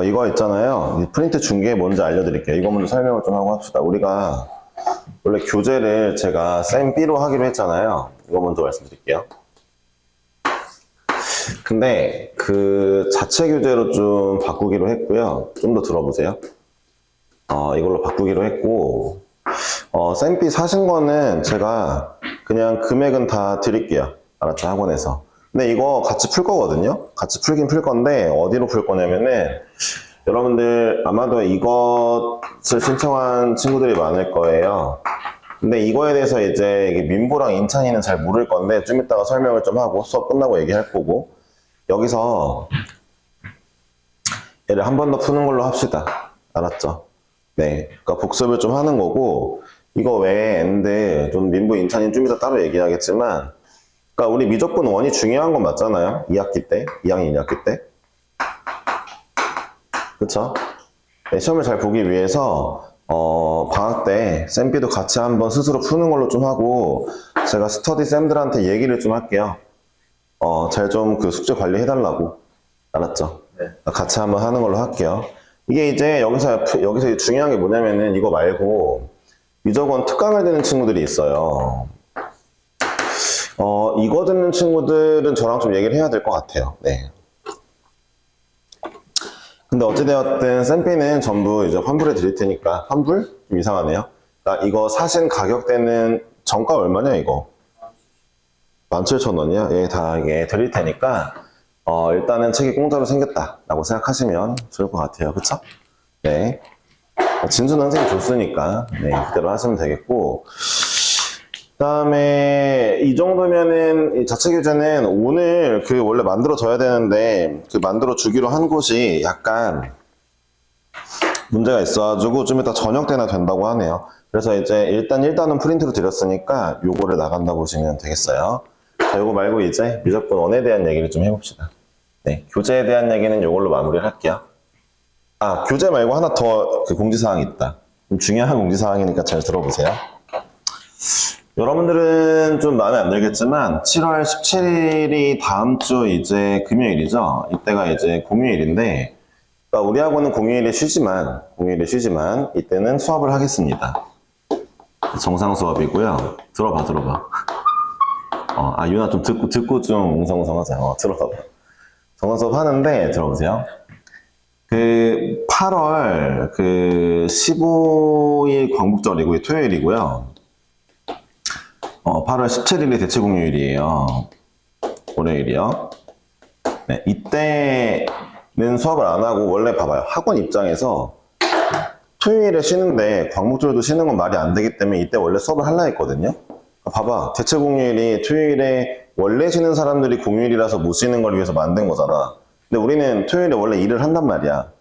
이거 있잖아요. 이 프린트 준 게 뭔지 알려드릴게요. 이거 먼저 설명을 좀 하고 합시다. 우리가 원래 교재를 제가 쌤 B로 하기로 했잖아요. 이거 먼저 말씀드릴게요. 근데 그 자체 교재로 좀 바꾸기로 했고요. 좀 더 들어보세요. 이걸로 바꾸기로 했고, 쌤 B 사신 거는 제가 그냥 금액은 다 드릴게요. 알았죠? 학원에서. 근데 이거 같이 풀 거거든요. 같이 풀긴 풀 건데 어디로 풀 거냐면은 여러분들 아마도 이것을 신청한 친구들이 많을 거예요. 근데 이거에 대해서 이제 이게 민보랑 인찬이는 잘 모를 건데 좀 이따가 설명을 좀 하고 수업 끝나고 얘기할 거고, 여기서 얘를 한 번 더 푸는 걸로 합시다. 알았죠? 네. 그러니까 복습을 좀 하는 거고, 이거 외에 엔드 좀 민보 인찬이는 좀 이따 따로 얘기하겠지만, 그러니까 우리 미적분 원이 중요한 건 맞잖아요. 2학기 때, 2학년 2학기 때. 그쵸? 네, 시험을 잘 보기 위해서 방학 때 쌤비도 같이 한번 스스로 푸는 걸로 좀 하고, 제가 스터디 쌤들한테 얘기를 좀 할게요. 잘 좀 그 숙제 관리해 달라고. 알았죠? 네. 같이 한번 하는 걸로 할게요. 이게 이제 여기서 중요한 게 뭐냐면은 이거 말고 미적원 특강을 듣는 친구들이 있어요. 이거 듣는 친구들은 저랑 좀 얘기를 해야 될 것 같아요. 네. 근데 어찌되었든 쌤비는 전부 이제 환불해 드릴 테니까. 환불? 좀 이상하네요. 그러니까 이거 사신 가격대는 정가 얼마냐 이거? 17,000원이요? 예, 다 이게 드릴 테니까 일단은 책이 공짜로 생겼다 라고 생각하시면 좋을 것 같아요. 그쵸? 네. 진수는 선생님이 줬으니까 네, 그대로 하시면 되겠고, 그 다음에 이 정도면은 이 자체 교재는 오늘 그 원래 만들어 줘야 되는데 그 만들어 주기로 한 곳이 약간 문제가 있어가지고 좀 이따 저녁 때나 된다고 하네요. 그래서 이제 일단은 프린트로 드렸으니까 요거를 나간다 보시면 되겠어요. 자, 요거 말고 이제 미적분 원에 대한 얘기를 좀 해봅시다. 네, 교재에 대한 얘기는 요걸로 마무리를 할게요. 교재 말고 하나 더 그 공지사항이 있다. 좀 중요한 공지사항이니까 잘 들어보세요. 여러분들은 좀 마음에 안 들겠지만 7월 17일이 다음 주 이제 금요일이죠. 이때가 이제 공휴일인데, 그러니까 우리 학원은 공휴일에 쉬지만 이때는 수업을 하겠습니다. 정상 수업이고요. 들어봐. 유나 좀 듣고 좀 웅성웅성하자. 들어봐. 정상 수업 하는데 들어보세요. 그 8월 그 15일 광복절이고요. 토요일이고요. 8월 17일이 대체공휴일이에요. 월요일이요. 네, 이때는 수업을 안 하고, 원래 봐봐요. 학원 입장에서 토요일에 쉬는데 광복절도 쉬는 건 말이 안 되기 때문에 이때 원래 수업을 하려 했거든요. 봐봐. 대체공휴일이 토요일에 원래 쉬는 사람들이 공휴일이라서 못 쉬는 걸 위해서 만든 거잖아. 근데 우리는 토요일에 원래 일을 한단 말이야.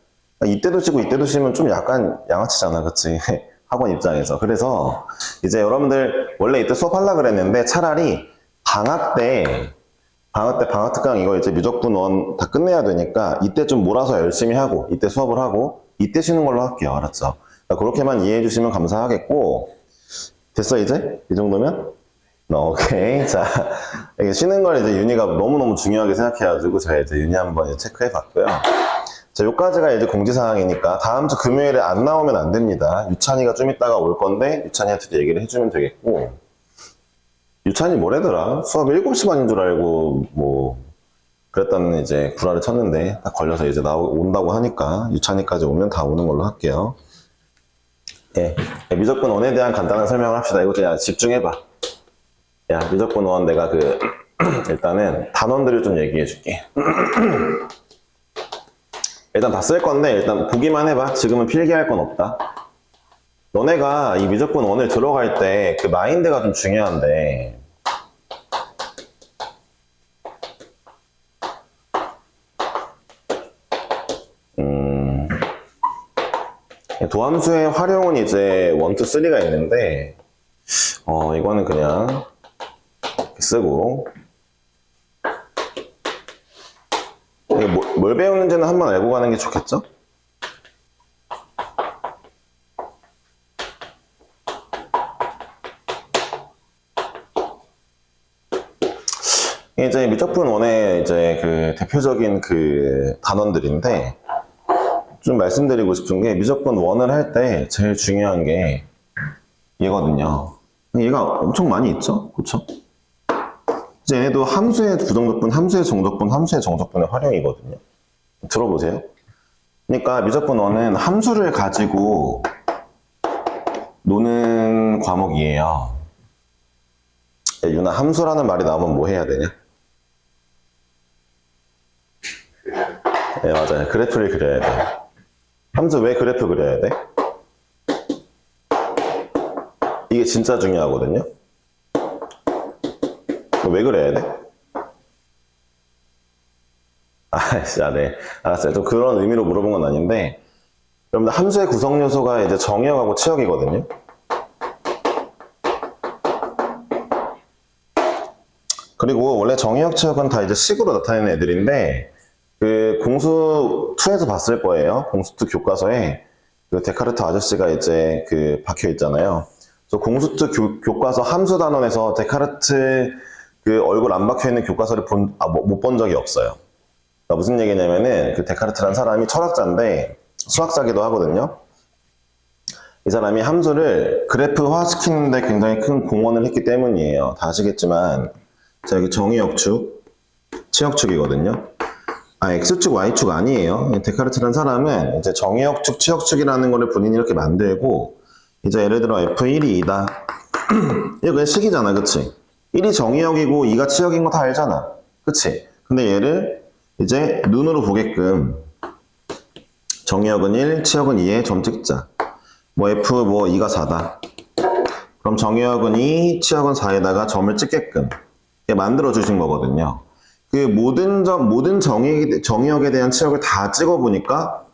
이때도 쉬고 이때도 쉬면 좀 약간 양아치잖아. 그치? 학원 입장에서. 그래서 이제 여러분들 원래 이때 수업하려고 그랬는데 차라리 방학 때 방학특강 이거 이제 미적분 원 다 끝내야 되니까 이때 좀 몰아서 열심히 하고 이때 수업을 하고 이때 쉬는 걸로 할게요. 알았죠? 그러니까 그렇게만 이해해 주시면 감사하겠고, 됐어 이제? 이 정도면? 오케이. 자, 이게 쉬는 걸 이제 윤희가 너무너무 중요하게 생각해가지고 제가 이제 윤희 한번 이제 체크해 봤고요. 자, 요까지가 이제 공지사항이니까 다음 주 금요일에 안 나오면 안 됩니다. 유찬이가 좀 이따가 올 건데 유찬이한테도 얘기를 해주면 되겠고, 유찬이 뭐래더라? 수업 7시 반인 줄 알고 뭐 그랬다는 이제 구라를 쳤는데 딱 걸려서 이제 온다고 하니까 유찬이까지 오면 다 오는 걸로 할게요. 네, 미적분 원에 대한 간단한 설명을 합시다. 이거 그냥 집중해봐. 야, 미적분 원 내가 일단은 단원들을 좀 얘기해 줄게. 일단 다 쓸 건데 일단 보기만 해봐. 지금은 필기할 건 없다. 너네가 이 미적분 원을 들어갈 때 그 마인드가 좀 중요한데, 도함수의 활용은 이제 1, 2, 3가 있는데 이거는 그냥 쓰고, 이게 뭘 배우는지는 한번 알고 가는 게 좋겠죠? 이제 미적분 원의 이제 그 대표적인 그 단원들인데, 좀 말씀드리고 싶은 게 미적분 원을 할 때 제일 중요한 게 얘거든요. 얘가 엄청 많이 있죠? 그쵸? 이제 얘네도 함수의 부정적분, 함수의 정적분, 함수의 정적분의 활용이거든요. 들어보세요. 그러니까 미적분 원은 함수를 가지고 노는 과목이에요. 야, 유나, 함수라는 말이 나오면 뭐 해야 되냐? 네, 맞아요. 그래프를 그려야 돼. 함수 왜 그래프 그려야 돼? 이게 진짜 중요하거든요. 왜 그래야 돼? 네. 알았어요. 좀 그런 의미로 물어본 건 아닌데, 여러분들 함수의 구성 요소가 이제 정의역하고 치역이거든요. 그리고 원래 정의역, 치역은 다 이제 식으로 나타내는 애들인데, 그 공수 2에서 봤을 거예요. 공수 2 교과서에 그 데카르트 아저씨가 이제 그 박혀 있잖아요. 그래서 공수 2 교과서 함수 단원에서 데카르트 그 얼굴 안 박혀 있는 교과서를 못 본 적이 없어요. 그러니까 무슨 얘기냐면은 그 데카르트란 사람이 철학자인데 수학자기도 하거든요. 이 사람이 함수를 그래프화 시키는데 굉장히 큰 공헌을 했기 때문이에요. 다 아시겠지만 자, 여기 정의역축, 치역축이거든요. X축, Y축 아니에요. 데카르트란 사람은 이제 정의역축, 치역축이라는 거를 본인이 이렇게 만들고, 이제 예를 들어 F1이 2다. 이거 그냥 식이잖아, 그치? 1이 정의역이고 2가 치역인 거 다 알잖아. 그치? 근데 얘를 이제 눈으로 보게끔 정의역은 1, 치역은 2에 점 찍자. 뭐 F, 뭐 2가 4다. 그럼 정의역은 2, 치역은 4에다가 점을 찍게끔 만들어 주신 거거든요. 그 모든 정의역에 대한 치역을 다 찍어보니까,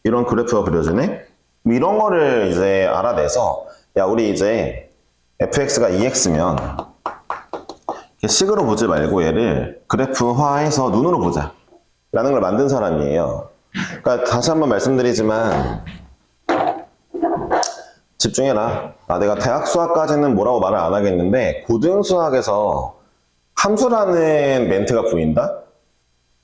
이런 그래프가 그려지네? 이런 거를 이제 알아내서, 야, 우리 이제 fx가 2x면, 식으로 보지 말고 얘를 그래프화해서 눈으로 보자. 라는 걸 만든 사람이에요. 그러니까 다시 한번 말씀드리지만, 집중해라. 내가 대학 수학까지는 뭐라고 말을 안 하겠는데, 고등수학에서 함수라는 멘트가 보인다?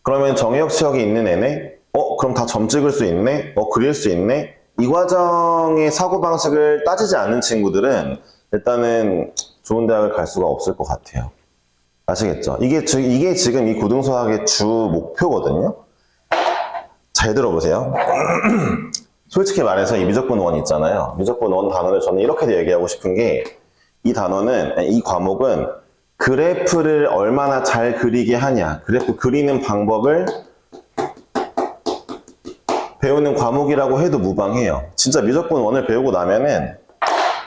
그러면 정의역 치역이 있는 애네? 그럼 다 점 찍을 수 있네? 그릴 수 있네? 이 과정의 사고방식을 따지지 않는 친구들은 일단은 좋은 대학을 갈 수가 없을 것 같아요. 아시겠죠? 이게 지금 이 고등수학의 주 목표거든요? 잘 들어보세요. 솔직히 말해서 이 미적분 원 있잖아요. 미적분 원 단원을 저는 이렇게 얘기하고 싶은 게, 이 과목은 그래프를 얼마나 잘 그리게 하냐, 그래프 그리는 방법을 배우는 과목이라고 해도 무방해요. 진짜 미적분 원을 배우고 나면은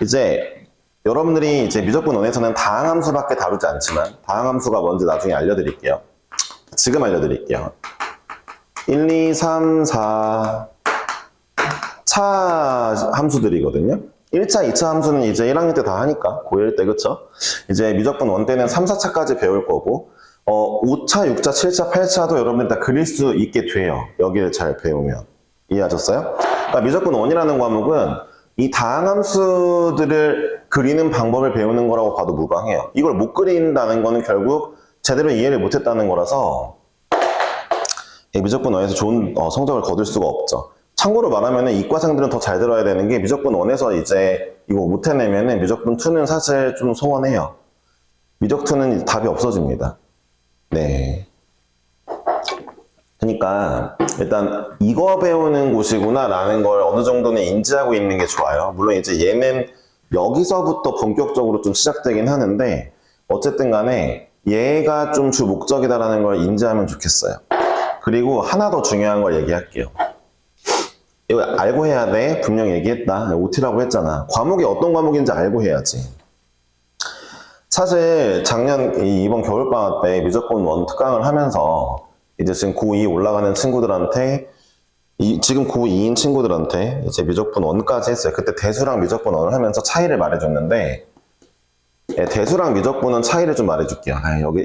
이제 여러분들이 이제 미적분 원에서는 다항함수밖에 다루지 않지만, 다항함수가 뭔지 나중에 알려드릴게요. 지금 알려드릴게요. 1, 2, 3, 4 차 함수들이거든요. 1차, 2차 함수는 이제 1학년 때 다 하니까, 고1 때, 그쵸? 이제 미적분 원 때는 3, 4차까지 배울 거고, 5차, 6차, 7차, 8차도 여러분들 다 그릴 수 있게 돼요. 여기를 잘 배우면. 이해하셨어요? 그러니까 미적분 원이라는 과목은 이 다항함수들을 그리는 방법을 배우는 거라고 봐도 무방해요. 이걸 못 그린다는 거는 결국 제대로 이해를 못했다는 거라서 미적분 원에서 좋은 성적을 거둘 수가 없죠. 참고로 말하면 이과생들은 더 잘 들어야 되는 게, 미적분 1에서 이제 이거 못 해내면은 미적분 2는 사실 좀 소원해요. 미적 2는 답이 없어집니다. 네. 그러니까 일단 이거 배우는 곳이구나 라는 걸 어느 정도는 인지하고 있는 게 좋아요. 물론 이제 얘는 여기서부터 본격적으로 좀 시작되긴 하는데, 어쨌든 간에 얘가 좀 주 목적이다라는 걸 인지하면 좋겠어요. 그리고 하나 더 중요한 걸 얘기할게요. 이거 알고 해야 돼. 분명 얘기했다. OT라고 했잖아. 과목이 어떤 과목인지 알고 해야지. 사실 이번 겨울방학 때 미적분 원 특강을 하면서 이제 지금 고2 올라가는 친구들한테, 지금 고2인 친구들한테 이제 미적분 원까지 했어요. 그때 대수랑 미적분 원을 하면서 차이를 말해줬는데, 대수랑 미적분은 차이를 좀 말해줄게요.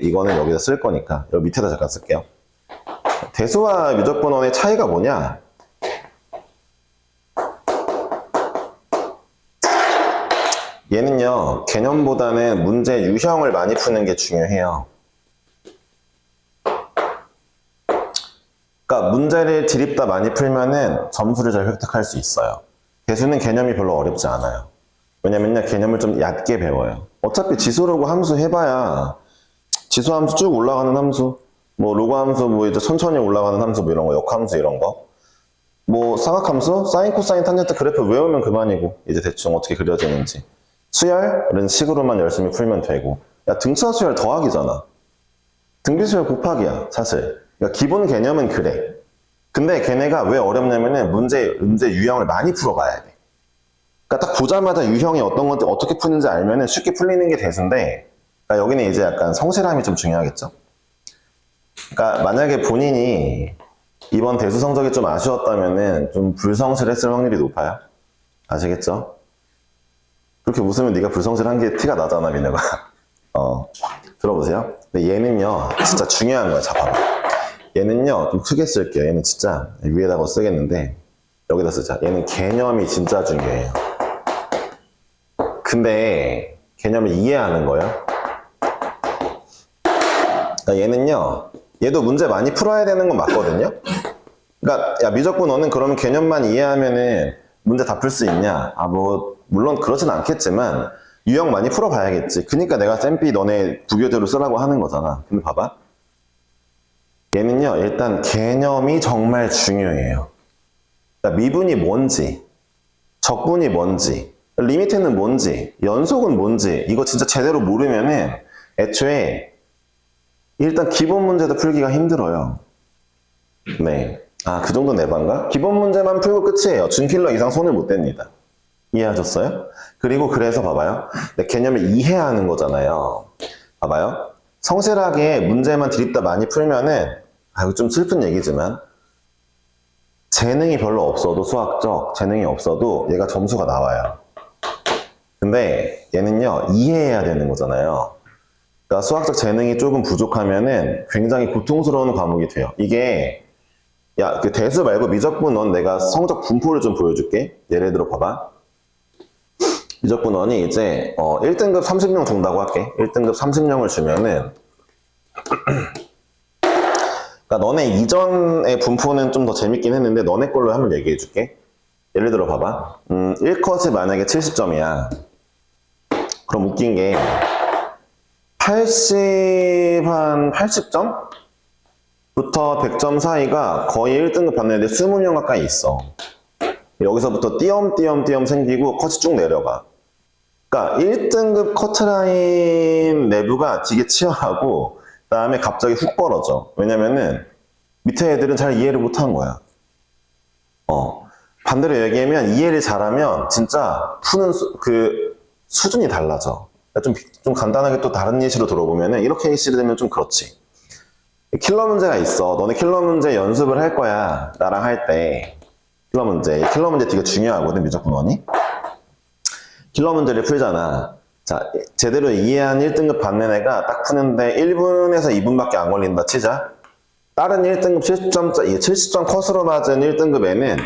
이거는 여기다 쓸 거니까 여기 밑에다 잠깐 쓸게요. 대수와 미적분 원의 차이가 뭐냐? 얘는요, 개념보다는 문제 유형을 많이 푸는 게 중요해요. 그러니까 문제를 드립다 많이 풀면은 점수를 잘 획득할 수 있어요. 대수는 개념이 별로 어렵지 않아요. 왜냐면요, 개념을 좀 얕게 배워요. 어차피 지수로고 함수 해봐야 지수 함수 쭉 올라가는 함수, 뭐 로그 함수, 뭐 이제 천천히 올라가는 함수, 뭐 이런 거, 역함수 이런 거, 뭐 사각함수, 사인, 코사인, 탄젠트 그래프 외우면 그만이고 이제 대충 어떻게 그려지는지. 수열은 식으로만 열심히 풀면 되고. 야, 등차 수열 더하기잖아. 등비 수열 곱하기야, 사실. 그러니까 기본 개념은 그래. 근데 걔네가 왜 어렵냐면은 문제 유형을 많이 풀어가야 돼. 그러니까 딱 보자마자 유형이 어떤 건지 어떻게 푸는지 알면은 쉽게 풀리는 게 대수인데, 그러니까 여기는 이제 약간 성실함이 좀 중요하겠죠. 그러니까 만약에 본인이 이번 대수 성적이 좀 아쉬웠다면은 좀 불성실했을 확률이 높아요. 아시겠죠? 그렇게 웃으면 네가 불성실한 게 티가 나잖아, 민혁아. 들어보세요. 근데 얘는요, 진짜 중요한 거야. 자, 봐봐. 얘는요, 좀 크게 쓸게요. 얘는 진짜 위에다가 쓰겠는데, 여기다 쓰자. 얘는 개념이 진짜 중요해요. 근데 개념을 이해하는 거예요. 그러니까 얘는요, 얘도 문제 많이 풀어야 되는 건 맞거든요. 그러니까 야, 미적분 너는 그러면 개념만 이해하면은 문제 다 풀 수 있냐? 아, 뭐 물론 그러진 않겠지만 유형 많이 풀어봐야겠지. 그러니까 내가 쌤비 너네 부교재로 쓰라고 하는 거잖아. 근데 봐봐. 얘는요, 일단 개념이 정말 중요해요. 그러니까 미분이 뭔지, 적분이 뭔지, 리미트는 뭔지, 연속은 뭔지, 이거 진짜 제대로 모르면은 애초에 일단 기본 문제도 풀기가 힘들어요. 네. 아, 그 정도 내반가? 기본 문제만 풀고 끝이에요. 준킬러 이상 손을 못 댑니다. 이해하셨어요? 그리고 그래서 봐봐요. 개념을 이해하는 거잖아요. 봐봐요. 성실하게 문제만 드립다 많이 풀면은, 아, 이거 좀 슬픈 얘기지만, 재능이 별로 없어도 수학적 재능이 없어도 얘가 점수가 나와요. 근데 얘는요, 이해해야 되는 거잖아요. 그러니까 수학적 재능이 조금 부족하면은 굉장히 고통스러운 과목이 돼요. 이게 야, 그 대수 말고 미적분원 내가 성적 분포를 좀 보여줄게. 예를 들어 봐봐. 미적분원이 이제 1등급 30명 준다고 할게. 1등급 30명을 주면은 그러니까 너네 이전의 분포는 좀 더 재밌긴 했는데 너네 걸로 한번 얘기해 줄게. 예를 들어 봐봐. 1컷이 만약에 70점이야. 그럼 웃긴 게 80점? 부터 100점 사이가 거의 1등급 받는데 20명 가까이 있어. 여기서부터 띄엄띄엄 생기고 컷이 쭉 내려가. 그러니까 1등급 커트라인 내부가 되게 치열하고 그 다음에 갑자기 훅 벌어져. 왜냐면은 밑에 애들은 잘 이해를 못한 거야. 반대로 얘기하면 이해를 잘하면 진짜 푸는 그 수준이 달라져. 좀 간단하게 또 다른 예시로 들어보면은 이렇게 예시를 들면 좀 그렇지. 킬러 문제가 있어. 너네 킬러 문제 연습을 할 거야. 나랑 할 때. 킬러 문제 되게 중요하거든, 미적분원이. 킬러 문제를 풀잖아. 자, 제대로 이해한 1등급 받는 애가 딱 푸는데 1분에서 2분밖에 안 걸린다 치자. 다른 1등급 70점 컷으로 맞은 1등급 애는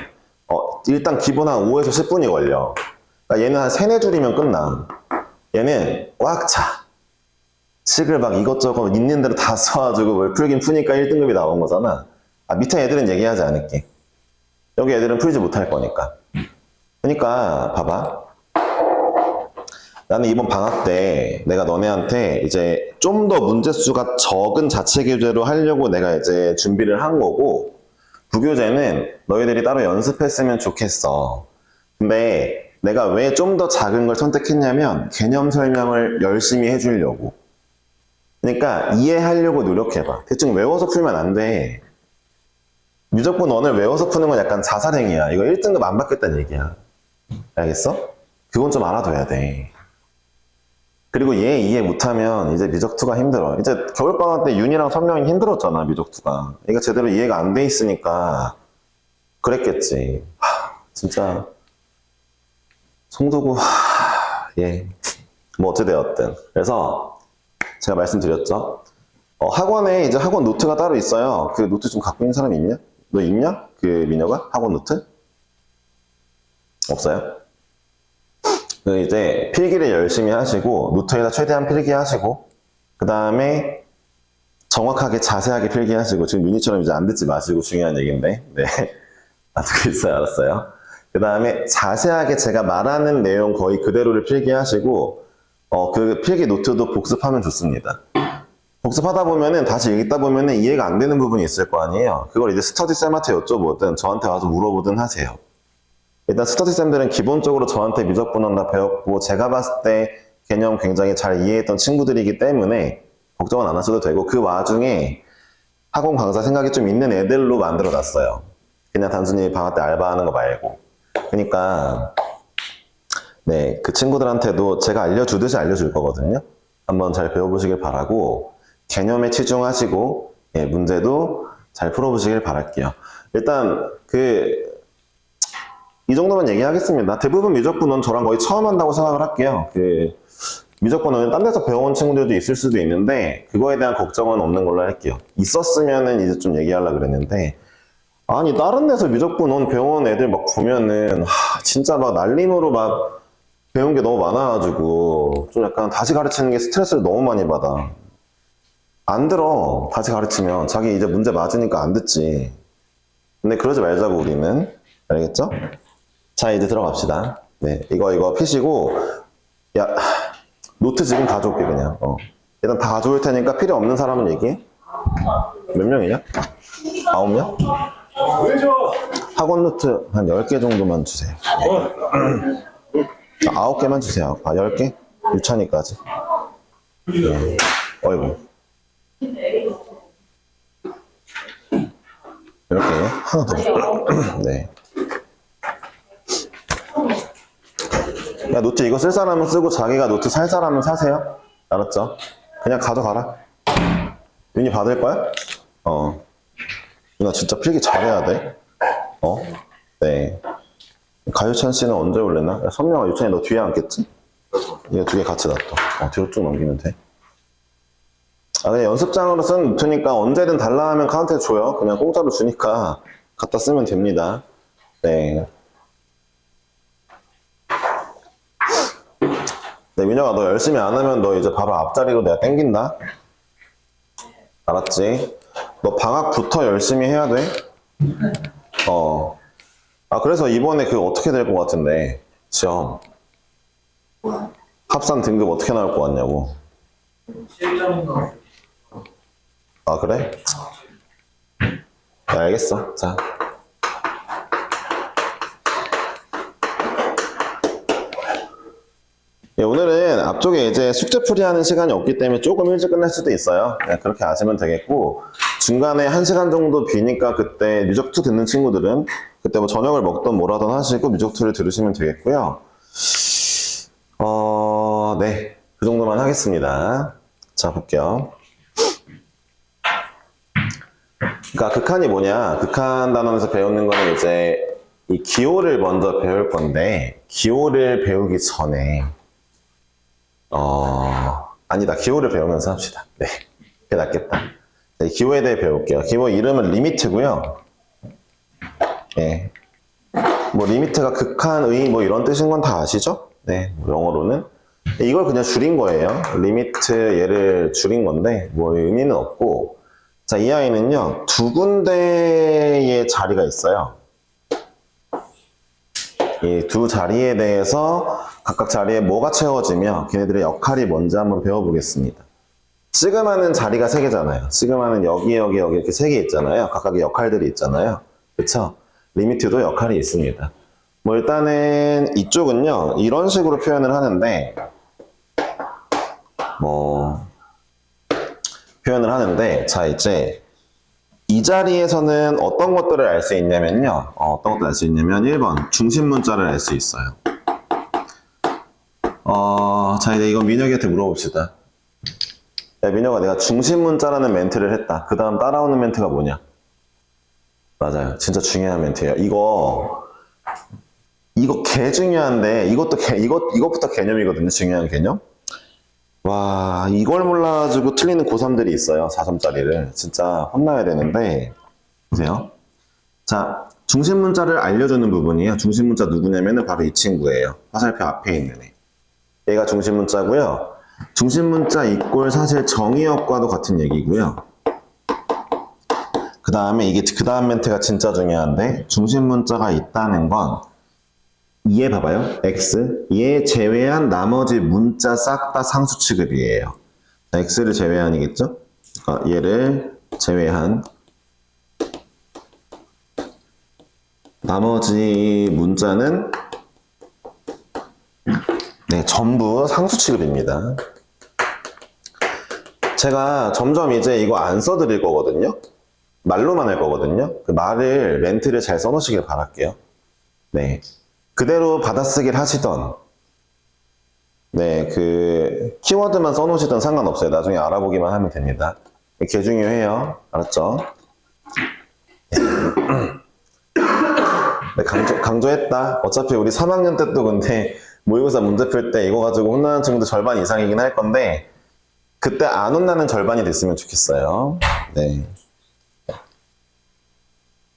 일단 기본 한 5에서 10분이 걸려. 그러니까 얘는 한 3, 4줄이면 끝나. 얘는 꽉 차. 식을 막 이것저것 있는 대로 다 써가지고 뭘 풀긴 푸니까 1등급이 나온 거잖아. 아, 밑에 애들은 얘기하지 않을게. 여기 애들은 풀지 못할 거니까. 그러니까 봐봐. 나는 이번 방학 때 내가 너네한테 이제 좀 더 문제수가 적은 자체 교재로 하려고 내가 이제 준비를 한 거고, 부교재는 너희들이 따로 연습했으면 좋겠어. 근데 내가 왜 좀 더 작은 걸 선택했냐면 개념 설명을 열심히 해주려고. 그러니까 이해하려고 노력해봐. 대충 외워서 풀면 안 돼. 미적분원을 외워서 푸는 건 약간 자살행위야. 이거 1등급 안 받겠다는 얘기야. 알겠어? 그건 좀 알아둬야 돼. 그리고 얘 이해 못하면 이제 미적2가 힘들어. 이제 겨울방학 때 윤이랑 선명이 힘들었잖아, 미적2가. 얘가 제대로 이해가 안 돼 있으니까 그랬겠지. 진짜 송도구 예. 뭐 어찌되었든. 그래서 제가 말씀드렸죠. 학원에 이제 학원 노트가 따로 있어요. 그 노트 좀 갖고 있는 사람이 있냐? 너 있냐? 그 민혁아? 학원 노트? 없어요? 그 이제 필기를 열심히 하시고 노트에다 최대한 필기하시고 그 다음에 정확하게 자세하게 필기하시고, 지금 윤희처럼 이제 안 듣지 마시고 중요한 얘기인데, 네. 아, 듣고 있어요. 알았어요. 그 다음에 자세하게 제가 말하는 내용 거의 그대로를 필기하시고, 그 필기 노트도 복습하면 좋습니다. 복습하다 보면은 다시 읽다 보면은 이해가 안 되는 부분이 있을 거 아니에요. 그걸 이제 스터디쌤한테 여쭤보든 저한테 와서 물어보든 하세요. 일단 스터디쌤들은 기본적으로 저한테 미적분원 다 배웠고 제가 봤을 때 개념 굉장히 잘 이해했던 친구들이기 때문에 걱정은 안 하셔도 되고, 그 와중에 학원 강사 생각이 좀 있는 애들로 만들어 놨어요. 그냥 단순히 방학 때 알바하는 거 말고. 그러니까 네, 그 친구들한테도 제가 알려주듯이 알려줄 거거든요. 한번 잘 배워보시길 바라고, 개념에 치중하시고, 예, 문제도 잘 풀어보시길 바랄게요. 일단 이 정도만 얘기하겠습니다. 대부분 미적분원 저랑 거의 처음 한다고 생각을 할게요. 미적분원은 딴 데서 배워온 친구들도 있을 수도 있는데 그거에 대한 걱정은 없는 걸로 할게요. 있었으면은 이제 좀 얘기하려고 그랬는데, 아니 다른 데서 미적분원 배워온 애들 막 보면은 진짜 막 날림으로 막 배운 게 너무 많아가지고 좀 약간 다시 가르치는 게 스트레스를 너무 많이 받아. 안 들어. 다시 가르치면 자기 이제 문제 맞으니까 안 듣지. 근데 그러지 말자고 우리는. 알겠죠? 자, 이제 들어갑시다. 네, 이거 피시고, 야, 노트 지금 가져올게 그냥. 일단 다 가져올 테니까 필요 없는 사람은 얘기해. 몇 명이냐? 9명? 학원 노트 한 10개 정도만 주세요. 9개만 주세요. 10개? 유찬이까지. 네. 어이구. 10개. 하나 더. 네. 야, 노트 이거 쓸 사람은 쓰고 자기가 노트 살 사람은 사세요. 알았죠? 그냥 가져가라. 윤희 받을 거야? 누나 진짜 필기 잘해야 돼. 네. 가유찬 씨는 언제 올래나? 야, 선명아, 유찬이 너 뒤에 앉겠지? 이거 2개 같이 놔둬. 뒤로 쭉 넘기면 돼. 그냥 연습장으로 쓴 노트니까 언제든 달라 하면 카한테 줘요. 그냥 공짜로 주니까 갖다 쓰면 됩니다. 네. 네, 민혁아, 너 열심히 안 하면 너 이제 바로 앞자리로 내가 땡긴다. 알았지? 너 방학부터 열심히 해야 돼. 그래서 이번에 어떻게 될 것 같은데, 시험. 합산 등급 어떻게 나올 것 같냐고. 7점인가? 아, 그래? 네, 알겠어. 자. 예, 오늘은 앞쪽에 이제 숙제 풀이하는 시간이 없기 때문에 조금 일찍 끝날 수도 있어요. 네, 그렇게 아시면 되겠고, 중간에 1시간 정도 비니까 그때 뮤적2 듣는 친구들은 그때 뭐 저녁을 먹던 뭐라던 하시고 뮤적2를 들으시면 되겠고요. 네. 그 정도만 하겠습니다. 자, 볼게요. 그러니까 극한이 뭐냐? 극한 단원에서 배우는 거는 이제 이 기호를 먼저 배울 건데, 기호를 배우기 전에 아니다. 기호를 배우면서 합시다. 네. 그게 낫겠다. 네, 기호에 대해 배울게요. 기호 이름은 리미트고요. 네. 뭐 리미트가 극한의 뭐 이런 뜻인 건 다 아시죠? 네. 영어로는. 이걸 그냥 줄인 거예요. 리미트 얘를 줄인 건데 뭐 의미는 없고. 자, 이 아이는요. 2군데의 자리가 있어요. 이 2 자리에 대해서 각각 자리에 뭐가 채워지며 걔네들의 역할이 뭔지 한번 배워보겠습니다. 시그마는 자리가 3개잖아요. 시그마는 여기 이렇게 3개 있잖아요. 각각의 역할들이 있잖아요. 그쵸? 리미트도 역할이 있습니다. 뭐 일단은 이쪽은요. 이런 식으로 표현을 하는데 자, 이제 이 자리에서는 어떤 것들을 알 수 있냐면요. 어떤 것들을 알 수 있냐면 1번 중심 문자를 알 수 있어요. 자, 이제 이거 민혁이한테 물어봅시다. 야, 민혁아, 내가 중심 문자라는 멘트를 했다. 그 다음 따라오는 멘트가 뭐냐? 맞아요. 진짜 중요한 멘트예요. 이거 개 중요한데, 이것부터 개념이거든요. 중요한 개념. 와, 이걸 몰라가지고 틀리는 고3들이 있어요. 4점짜리를. 진짜 혼나야 되는데. 보세요. 자, 중심 문자를 알려주는 부분이에요. 중심 문자 누구냐면은 바로 이 친구예요. 화살표 앞에 있는 애. 얘가 중심 문자고요. 중심 문자 이꼴 사실 정의역과도 같은 얘기고요. 그 다음에 이게 그 다음 멘트가 진짜 중요한데 중심 문자가 있다는 건 얘 봐봐요. x 얘 제외한 나머지 문자 싹 다 상수 취급이에요. x를 제외한이겠죠? 얘를 제외한 나머지 문자는 네, 전부 상수 취급입니다. 제가 점점 이제 이거 안 써드릴 거거든요. 말로만 할 거거든요. 그 말을, 멘트를 잘 써놓으시길 바랄게요. 네. 그대로 받아쓰기를 하시던, 네, 그, 키워드만 써놓으시던 상관없어요. 나중에 알아보기만 하면 됩니다. 개 중요해요. 알았죠? 네, 강조했다. 어차피 우리 3학년 때도 근데 모의고사 문제 풀 때 이거 가지고 혼나는 친구들 절반 이상이긴 할 건데, 그때 안 혼나는 절반이 됐으면 좋겠어요. 네.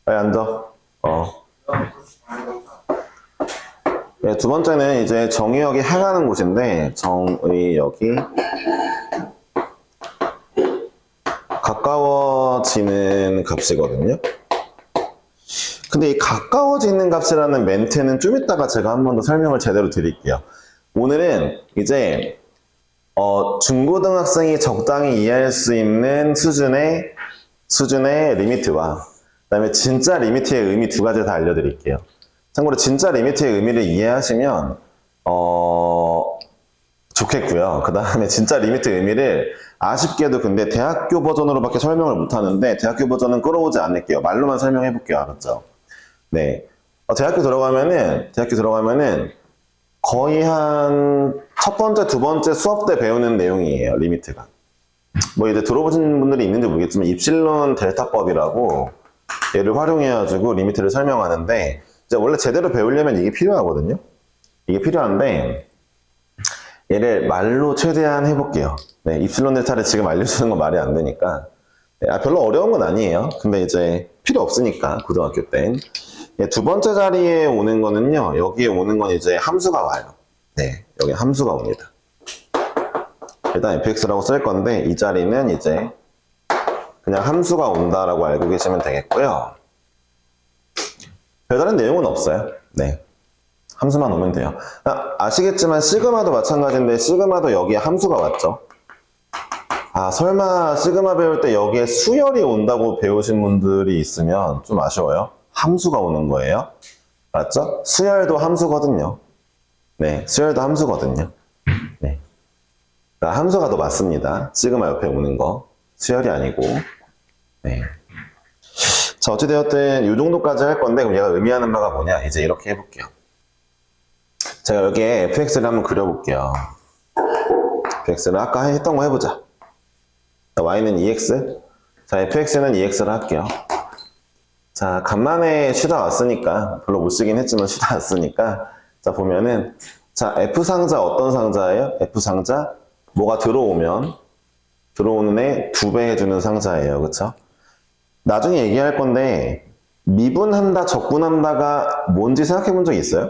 빨리 앉아. 네, 두 번째는 이제 정의역이 향하는 곳인데, 정의역이 가까워지는 값이거든요. 근데 이 가까워지는 값이라는 멘트는 좀 이따가 제가 한 번 더 설명을 제대로 드릴게요. 오늘은 이제 중고등학생이 적당히 이해할 수 있는 수준의 리미트와 그다음에 진짜 리미트의 의미 두 가지 다 알려드릴게요. 참고로 진짜 리미트의 의미를 이해하시면 좋겠고요. 그 다음에 진짜 리미트의 의미를 아쉽게도 근데 대학교 버전으로밖에 설명을 못하는데 대학교 버전은 끌어오지 않을게요. 말로만 설명해 볼게요. 알았죠? 네. 대학교 들어가면은 거의 한 첫 번째, 두 번째 수업 때 배우는 내용이에요. 리미트가. 뭐 이제 들어보신 분들이 있는지 모르겠지만 입실론 델타법이라고 얘를 활용해가지고 리미트를 설명하는데 이제 원래 제대로 배우려면 이게 필요하거든요. 이게 필요한데 얘를 말로 최대한 해볼게요. 네, 입실론 델타를 지금 알려주는 건 말이 안 되니까. 네, 별로 어려운 건 아니에요. 근데 이제 필요 없으니까 고등학교 땐. 네, 두 번째 자리에 오는 거는요. 여기에 오는 건 이제 함수가 와요. 네, 여기 함수가 옵니다. 일단 fx라고 쓸 건데 이 자리는 이제 그냥 함수가 온다라고 알고 계시면 되겠고요. 별다른 내용은 없어요. 네, 함수만 오면 돼요. 아시겠지만 시그마도 마찬가지인데 시그마도 여기에 함수가 왔죠. 설마 시그마 배울 때 여기에 수열이 온다고 배우신 분들이 있으면 좀 아쉬워요. 함수가 오는 거예요. 맞죠? 수열도 함수거든요. 네, 수열도 함수거든요. 네. 그러니까 함수가 더 맞습니다. 시그마 옆에 오는 거. 수열이 아니고. 네. 자, 어찌되었든 이 정도까지 할 건데, 그럼 얘가 의미하는 바가 뭐냐? 이제 이렇게 해볼게요. 제가 여기에 fx를 한번 그려볼게요. fx를 아까 했던 거 해보자. 자, y는 2x. 자, fx는 2x를 할게요. 자, 간만에 쉬다 왔으니까, 별로 못 쉬긴 했지만 쉬다 왔으니까, 자, 보면은, 자, F상자 어떤 상자예요? F상자, 뭐가 들어오는 애 2배 해주는 상자예요. 그쵸? 나중에 얘기할 건데, 미분한다, 적분한다가 뭔지 생각해 본 적 있어요?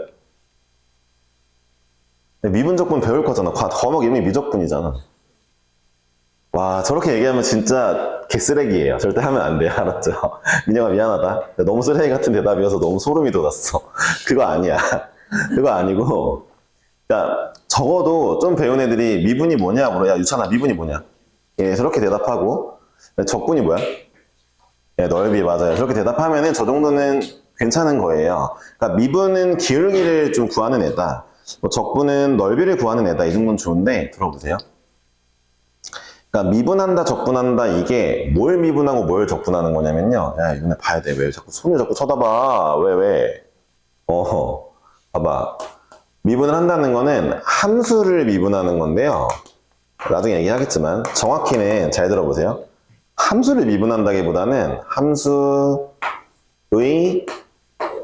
미분적분 배울 거잖아. 과목 이름이 미적분이잖아. 와, 저렇게 얘기하면 진짜 개쓰레기예요. 절대 하면 안 돼요. 알았죠? 민영아, 미안하다. 너무 쓰레기 같은 대답이어서 너무 소름이 돋았어. 그거 아니야. 그거 아니고, 그러니까 적어도 좀 배운 애들이 미분이 뭐냐 물어. 야, 유찬아, 미분이 뭐냐? 예, 저렇게 대답하고, 적분이 뭐야? 예, 넓이, 맞아요. 저렇게 대답하면은 저 정도는 괜찮은 거예요. 그러니까 미분은 기울기를 좀 구하는 애다. 뭐 적분은 넓이를 구하는 애다. 이 정도는 좋은데, 들어보세요. 그러니까 미분한다, 적분한다, 이게 뭘 미분하고 뭘 적분하는 거냐면요. 야, 이번에 봐야 돼. 왜 자꾸 손을 자꾸 쳐다봐. 왜? 봐봐. 미분을 한다는 거는 함수를 미분하는 건데요. 나중에 얘기하겠지만 정확히는 잘 들어보세요. 함수를 미분한다기보다는 함수의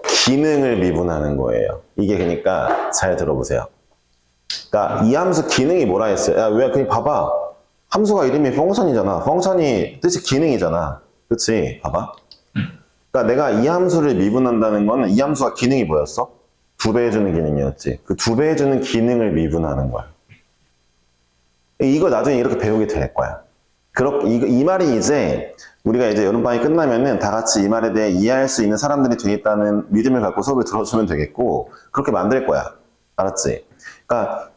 기능을 미분하는 거예요. 이게 그러니까 잘 들어보세요. 그러니까 이 함수 기능이 뭐라 했어요? 야, 왜 그냥 봐봐. 함수가 이름이 펑션이잖아. 펑션이 뜻이 기능이잖아. 그치? 봐봐. 그러니까 내가 이 함수를 미분한다는 거는 이 함수가 기능이 뭐였어? 2배 해주는 기능이었지. 그 2배 해주는 기능을 미분하는 거야. 이거 나중에 이렇게 배우게 될 거야. 이 말이 이제 우리가 이제 여름방학이 끝나면은 다 같이 이 말에 대해 이해할 수 있는 사람들이 되겠다는 믿음을 갖고 수업을 들어주면 되겠고, 그렇게 만들 거야. 알았지? 그러니까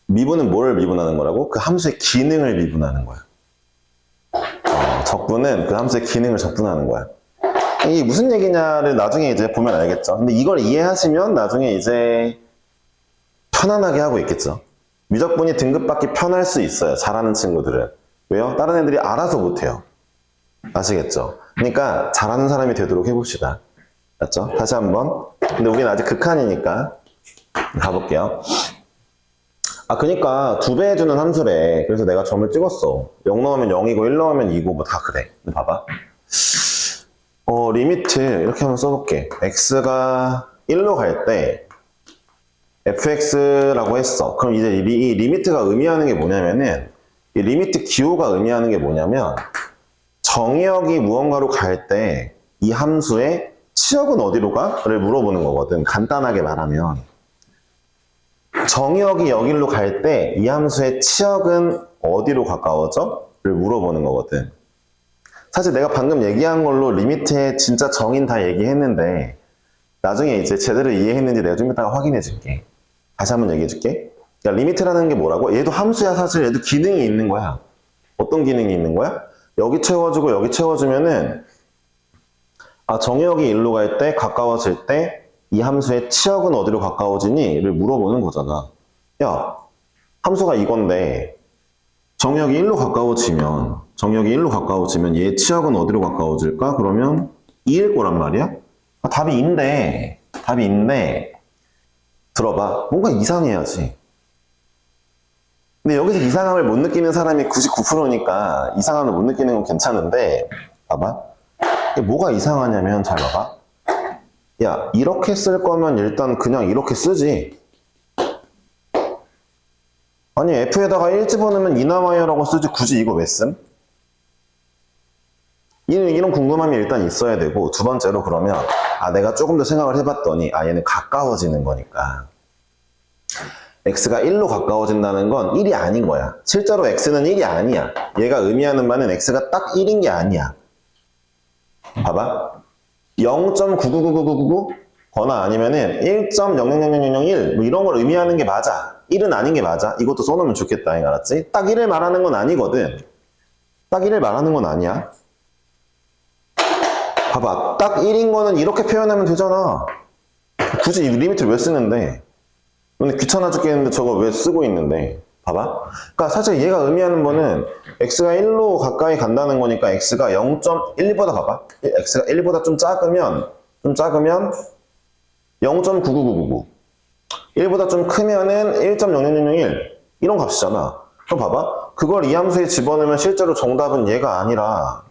미분은 뭐를 미분하는 거라고? 그 함수의 기능을 미분하는 거야. 적분은 그 함수의 기능을 적분하는 거야. 이게 무슨 얘기냐를 나중에 이제 보면 알겠죠. 근데 이걸 이해하시면 나중에 이제 편안하게 하고 있겠죠. 미적분이 등급받기 편할 수 있어요. 잘하는 친구들은. 왜요? 다른 애들이 알아서 못해요. 아시겠죠? 그러니까 잘하는 사람이 되도록 해봅시다. 맞죠? 다시 한번. 근데 우리는 아직 극한이니까 가볼게요. 그니까 2배 해주는 함수래. 그래서 내가 점을 찍었어. 0 넣으면 0이고 1 넣으면 2고 뭐 다 그래. 근데 봐봐. 리미트 이렇게 한번 써볼게. x가 1로 갈 때 fx라고 했어. 그럼 이제 이 리미트가 의미하는 게 뭐냐면은, 이 리미트 기호가 의미하는 게 뭐냐면, 정의역이 무언가로 갈 때 이 함수의 치역은 어디로 가? 를 물어보는 거거든. 간단하게 말하면. 정의역이 여기로 갈 때 이 함수의 치역은 어디로 가까워져? 를 물어보는 거거든. 사실 내가 방금 얘기한 걸로 리미트의 진짜 정의는 다 얘기했는데, 나중에 이제 제대로 이해했는지 내가 좀 이따가 확인해 줄게. 다시 한번 얘기해 줄게. 그러니까 리미트라는 게 뭐라고? 얘도 함수야. 사실 얘도 기능이 있는 거야. 어떤 기능이 있는 거야? 여기 채워주고 여기 채워주면은, 정의역이 1로 갈 때 가까워질 때 이 함수의 치역은 어디로 가까워지니? 를 물어보는 거잖아. 야, 함수가 이건데 정의역이 1로 가까워지면 얘 치역은 어디로 가까워질까? 그러면 2일 거란 말이야? 답이 인데 들어봐. 뭔가 이상해야지. 근데 여기서 이상함을 못 느끼는 사람이 99%니까 이상함을 못 느끼는 건 괜찮은데, 봐봐. 이게 뭐가 이상하냐면, 잘 봐봐. 야, 이렇게 쓸 거면 일단 그냥 이렇게 쓰지. 아니, F에다가 1 집어넣으면 2 나와요 라고 쓰지 굳이 이거 왜 씀? 이런 궁금함이 일단 있어야 되고, 두 번째로 그러면 내가 조금 더 생각을 해봤더니 얘는 가까워지는 거니까 x가 1로 가까워진다는 건 1이 아닌 거야. 실제로 x는 1이 아니야. 얘가 의미하는 바는 x가 딱 1인 게 아니야. 봐봐. 0.9999999 거나 아니면은 1.0000001 뭐 이런 걸 의미하는 게 맞아. 1은 아닌 게 맞아. 이것도 써놓으면 좋겠다. 알았지? 딱 1을 말하는 건 아니거든. 딱 1을 말하는 건 아니야. 봐봐. 딱 1인 거는 이렇게 표현하면 되잖아. 굳이 이 리미트를 왜 쓰는데? 근데 귀찮아 죽겠는데 저거 왜 쓰고 있는데? 봐봐. 그러니까 사실 얘가 의미하는 거는 x가 1로 가까이 간다는 거니까 x가 0.1보다 봐봐. x가 1보다 좀 작으면 0.99999. 1보다 좀 크면은 1.00001 이런 값이잖아. 그럼 봐봐. 그걸 이 함수에 집어넣으면 실제로 정답은 얘가 아니라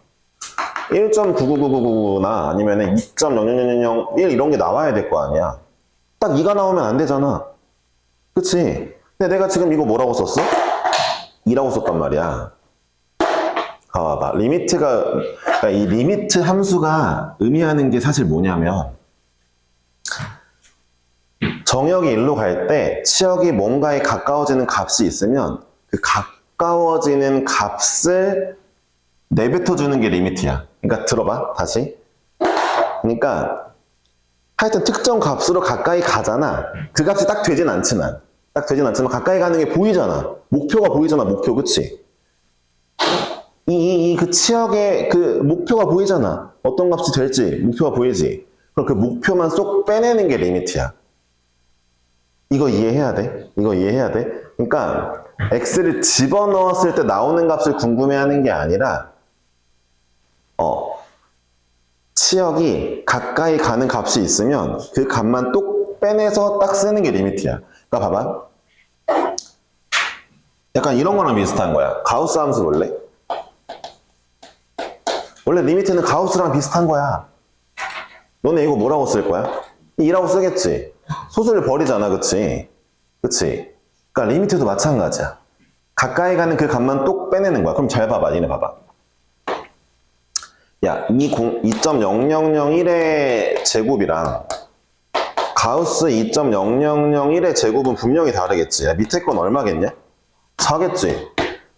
1.99999나 아니면은 2.00001 이런 게 나와야 될 거 아니야. 딱 2가 나오면 안 되잖아. 그치? 근데 내가 지금 이거 뭐라고 썼어? 2라고 썼단 말이야. 봐봐. 그러니까 이 리미트 함수가 의미하는 게 사실 뭐냐면, 정역이 1로 갈 때 치역이 뭔가에 가까워지는 값이 있으면 그 가까워지는 값을 내뱉어 주는 게 리미트야. 그러니까 들어봐. 다시. 그러니까 하여튼 특정 값으로 가까이 가잖아. 그 값이 딱 되진 않지만 가까이 가는 게 보이잖아. 목표가 보이잖아. 목표. 그치? 그 치역의 그 목표가 보이잖아. 어떤 값이 될지 목표가 보이지. 그럼 그 목표만 쏙 빼내는 게 리미트야. 이거 이해해야 돼. 그러니까 x를 집어넣었을 때 나오는 값을 궁금해하는 게 아니라 치역이 가까이 가는 값이 있으면 그 값만 똑 빼내서 딱 쓰는 게 리미트야. 그러니까 봐봐. 약간 이런 거랑 비슷한 거야. 가우스 함수 볼래? 원래 리미트는 가우스랑 비슷한 거야. 너네 이거 뭐라고 쓸 거야? 2라고 쓰겠지. 소수를 버리잖아. 그치? 그러니까 리미트도 마찬가지야. 가까이 가는 그 값만 똑 빼내는 거야. 그럼 잘 봐봐. 니네 봐봐. 야, 2.0001의 제곱이랑 가우스 2.0001의 제곱은 분명히 다르겠지. 야, 밑에 건 얼마겠냐? 4겠지.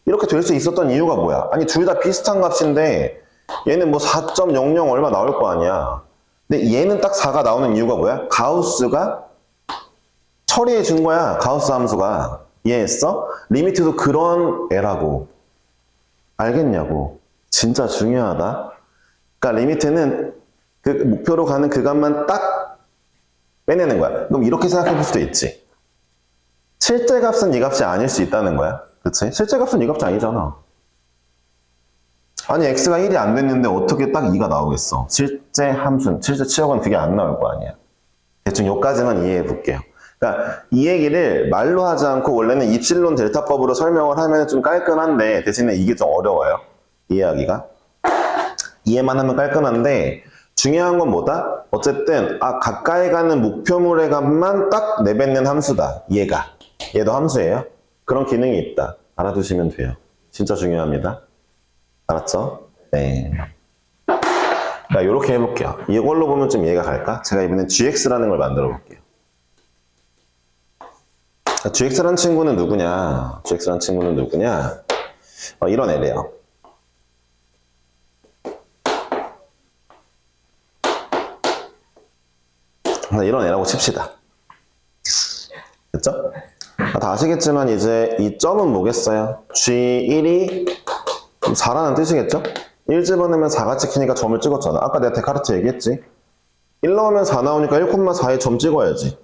이렇게 될 수 있었던 이유가 뭐야? 아니, 둘 다 비슷한 값인데 얘는 뭐 4.00 얼마 나올 거 아니야. 근데 얘는 딱 4가 나오는 이유가 뭐야? 가우스가 처리해 준 거야. 가우스 함수가. 이해했어? 리미트도 그런 애라고. 알겠냐고. 진짜 중요하다. 그러니까 리미트는 그 목표로 가는 그 값만 딱 빼내는 거야. 그럼 이렇게 생각해 볼 수도 있지. 실제 값은 이 값이 아닐 수 있다는 거야. 그치? 실제 값은 이 값이 아니잖아. 아니, x가 1이 안 됐는데 어떻게 딱 2가 나오겠어? 실제 함수, 실제 치역은 그게 안 나올 거 아니야. 대충 여기까지만 이해해 볼게요. 그러니까 이 얘기를 말로 하지 않고 원래는 입실론 델타법으로 설명을 하면 좀 깔끔한데 대신에 이게 좀 어려워요. 이해하기가. 이해만 하면 깔끔한데 중요한 건 뭐다? 어쨌든 가까이 가는 목표물의 값만 딱 내뱉는 함수다. 얘도 함수예요. 그런 기능이 있다. 알아두시면 돼요. 진짜 중요합니다. 알았죠? 네. 자, 요렇게 해볼게요. 이걸로 보면 좀 이해가 갈까? 제가 이번엔 gx라는 걸 만들어 볼게요. 자, gx라는 친구는 누구냐? gx라는 친구는 누구냐? 이런 애래요. 이런 애라고 칩시다. 됐죠? 다 아시겠지만 이제 이 점은 뭐겠어요? G1이 4라는 뜻이겠죠? 1 집어넣으면 4가 찍히니까 점을 찍었잖아. 아까 내가 데카르트 얘기했지? 1 넣으면 4 나오니까 1,4에 점 찍어야지.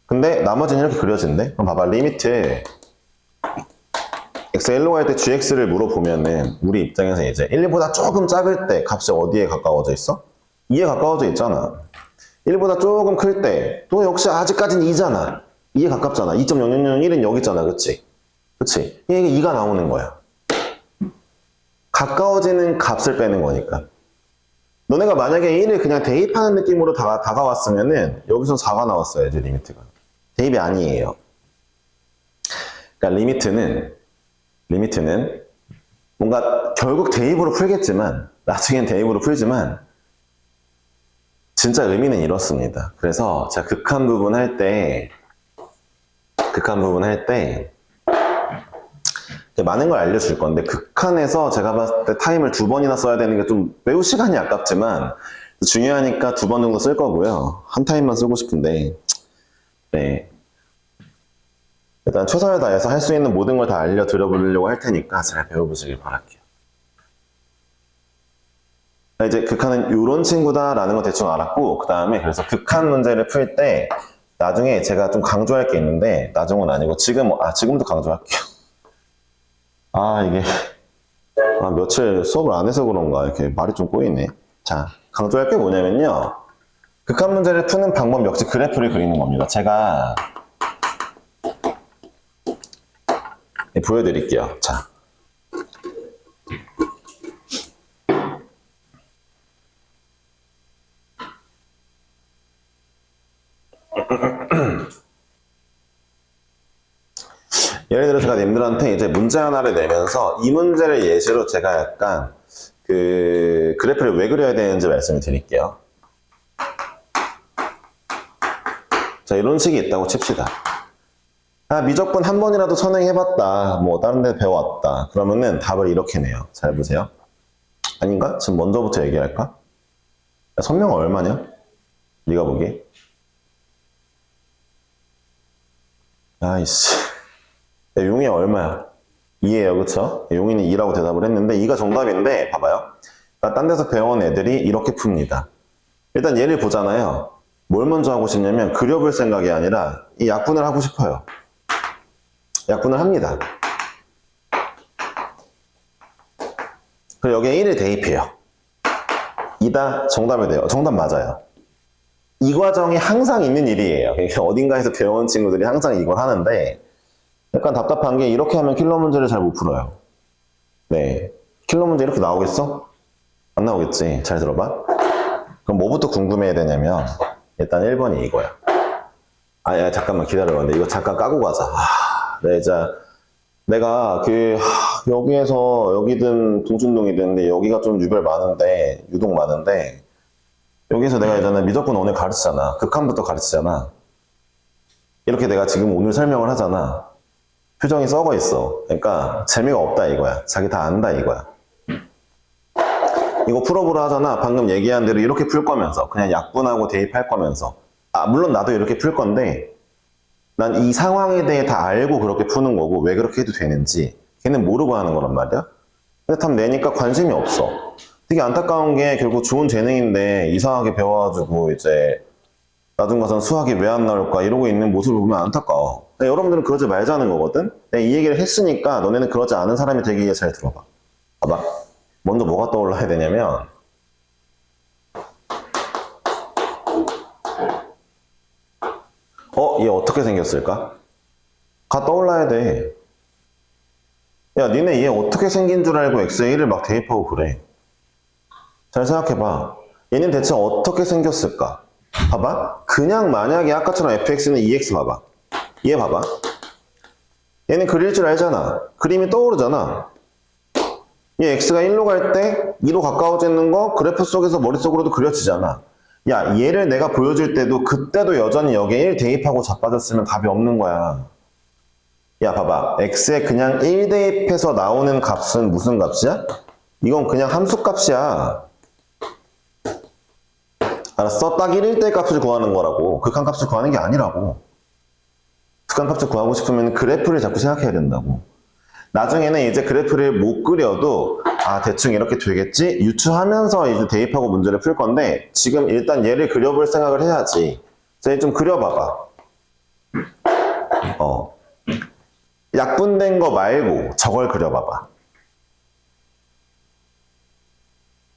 근데 나머지는 이렇게 그려진대. 그럼 봐봐. 리미트 x 1로 갈 때 gx를 물어보면은 우리 입장에서 이제 1보다 조금 작을 때 값이 어디에 가까워져 있어? 2에 가까워져 있잖아. 1보다 조금 클 때 또 역시 아직까지는 2잖아. 2에 가깝잖아. 2.0001은 여기 있잖아. 그치? 그치? 이게 2가 나오는 거야. 가까워지는 값을 빼는 거니까. 너네가 만약에 1을 그냥 대입하는 느낌으로 다가왔으면은 여기서 4가 나왔어야지, 리미트가. 대입이 아니에요. 그러니까 리미트는 뭔가 결국 대입으로 풀겠지만, 나중엔 대입으로 풀지만, 진짜 의미는 이렇습니다. 그래서 제가 극한 부분 할 때 많은 걸 알려줄 건데, 극한에서 제가 봤을 때 타임을 2번이나 써야 되는 게 좀 매우 시간이 아깝지만, 중요하니까 2번 정도 쓸 거고요. 한 타임만 쓰고 싶은데, 네. 일단 최선을 다해서 할 수 있는 모든 걸 다 알려드려 보려고 할 테니까 잘 배워보시길 바랄게요. 이제 극한은 이런 친구다라는 거 대충 알았고, 그 다음에 그래서 극한 문제를 풀 때 나중에 제가 좀 강조할 게 있는데, 나중은 아니고 지금도 강조할게요. 이게 며칠 수업을 안 해서 그런가 이렇게 말이 좀 꼬이네. 자, 강조할 게 뭐냐면요, 극한 문제를 푸는 방법 역시 그래프를 그리는 겁니다. 제가 보여드릴게요. 자, 예를 들어 제가 님들한테 이제 문제 하나를 내면서 이 문제를 예시로 제가 약간 그 그래프를 왜 그려야 되는지 말씀을 드릴게요. 자, 이런 식이 있다고 칩시다. 미적분 한 번이라도 선행해봤다. 뭐 다른 데 배워왔다. 그러면은 답을 이렇게 내요. 잘 보세요. 아닌가? 지금 먼저부터 얘기할까? 선명은 얼마냐? 네가 보기에? 아이씨. 용이 얼마야? 2예요. 그쵸? 용이는 2라고 대답을 했는데 2가 정답인데 봐봐요. 그러니까 딴 데서 배워온 애들이 이렇게 풉니다. 일단 얘를 보잖아요. 뭘 먼저 하고 싶냐면 그려볼 생각이 아니라 이 약분을 하고 싶어요. 약분을 합니다. 그리고 여기에 1을 대입해요. 2다 정답이 돼요. 정답 맞아요. 이 과정이 항상 있는 일이에요. 그러니까 어딘가에서 배워온 친구들이 항상 이걸 하는데 약간 답답한 게 이렇게 하면 킬러 문제를 잘 못 풀어요. 네. 킬러 문제 이렇게 나오겠어? 안 나오겠지. 잘 들어봐. 그럼 뭐부터 궁금해야 되냐면 일단 1번이 이거야. 야, 잠깐만 기다려봐. 근데 이거 잠깐 까고 가자. 내가 여기에서 여기든 동춘동이든 근데 여기가 좀 유별 많은데 유독 많은데 여기서 내가 예전에 미적분 오늘 가르치잖아. 극한부터 가르치잖아. 이렇게 내가 지금 오늘 설명을 하잖아. 표정이 썩어 있어. 그러니까 재미가 없다 이거야. 자기 다 안다 이거야. 이거 풀어보라 하잖아. 방금 얘기한 대로 이렇게 풀 거면서 그냥 약분하고 대입할 거면서 물론 나도 이렇게 풀 건데 난 이 상황에 대해 다 알고 그렇게 푸는 거고 왜 그렇게 해도 되는지 걔는 모르고 하는 거란 말이야. 근데 답 내니까 관심이 없어. 되게 안타까운 게 결국 좋은 재능인데 이상하게 배워가지고 이제 나중 가서는 수학이 왜 안 나올까 이러고 있는 모습을 보면 안타까워. 여러분들은 그러지 말자는 거거든. 내가 이 얘기를 했으니까 너네는 그러지 않은 사람이 되기 위해 잘 들어봐. 봐봐. 먼저 뭐가 떠올라야 되냐면 얘 어떻게 생겼을까? 가 떠올라야 돼. 야, 니네 얘 어떻게 생긴 줄 알고 x에 1을 막 대입하고 그래. 잘 생각해봐. 얘는 대체 어떻게 생겼을까? 봐봐. 그냥 만약에 아까처럼 fx는 2x 봐봐. 얘 봐봐. 얘는 그릴 줄 알잖아. 그림이 떠오르잖아. 얘 x가 1로 갈 때 2로 가까워지는 거 그래프 속에서 머릿속으로도 그려지잖아. 야, 얘를 내가 보여줄 때도 그때도 여전히 여기에 1 대입하고 자빠졌으면 답이 없는 거야. 야, 봐봐. x에 그냥 1 대입해서 나오는 값은 무슨 값이야? 이건 그냥 함수 값이야. 알았어? 딱 1일 때 값을 구하는 거라고. 극한값을 구하는 게 아니라고. 극한값을 구하고 싶으면 그래프를 자꾸 생각해야 된다고. 나중에는 이제 그래프를 못 그려도 대충 이렇게 되겠지? 유추하면서 이제 대입하고 문제를 풀 건데 지금 일단 얘를 그려볼 생각을 해야지. 자, 얘 좀 그려봐봐. 약분된 거 말고 저걸 그려봐봐.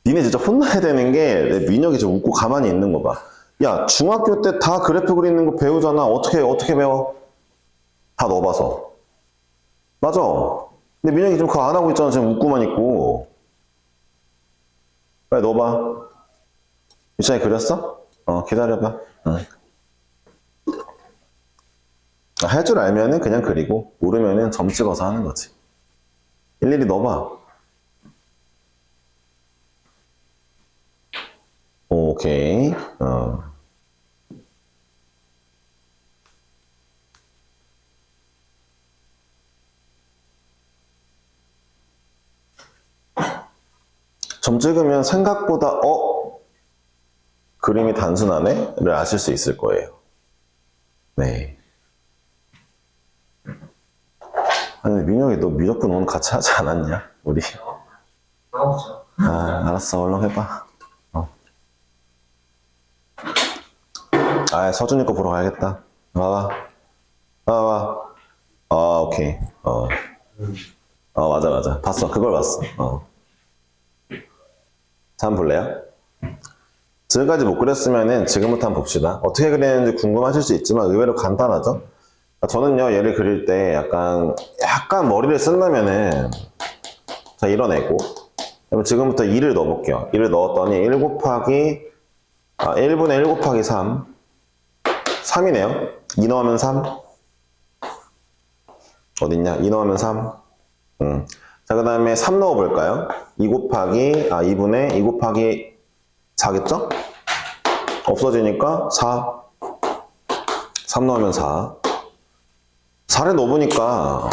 니네 진짜 혼나야 되는 게 내 민혁이 지금 웃고 가만히 있는 거 봐. 야, 중학교 때 다 그래프 그리는 거 배우잖아. 어떻게 배워? 다 넣어봐서. 맞아. 근데 민혁이 지금 그거 안 하고 있잖아. 지금 웃고만 있고. 빨리 넣어봐. 유찬이 그렸어? 기다려봐. 할 줄 알면은 그냥 그리고 모르면은 점 찍어서 하는 거지. 일일이 넣어봐. 오케이. 점 찍으면 생각보다 그림이 단순하네? 를 아실 수 있을 거예요. 네. 아니, 민혁이 너 미적분 오늘 같이 하지 않았냐? 우리. 나오죠. 알았어. 얼른 해봐. 서준이 거 보러 가야겠다. 와봐. 오케이. 맞아. 봤어. 그걸 봤어. 자, 한번 볼래요? 지금까지 못 그렸으면은 지금부터 한번 봅시다. 어떻게 그리는지 궁금하실 수 있지만 의외로 간단하죠? 저는요, 얘를 그릴 때 약간 머리를 쓴다면은, 자, 이뤄내고, 지금부터 2를 넣어볼게요. 2를 넣었더니 1 곱하기, 1분의 1 곱하기 3. 3이네요. 2 넣으면 3. 어딨냐? 2 넣으면 3. 자, 그 다음에 3 넣어볼까요? 2 곱하기 4겠죠? 없어지니까 4. 3 넣으면 4. 4를 넣어보니까,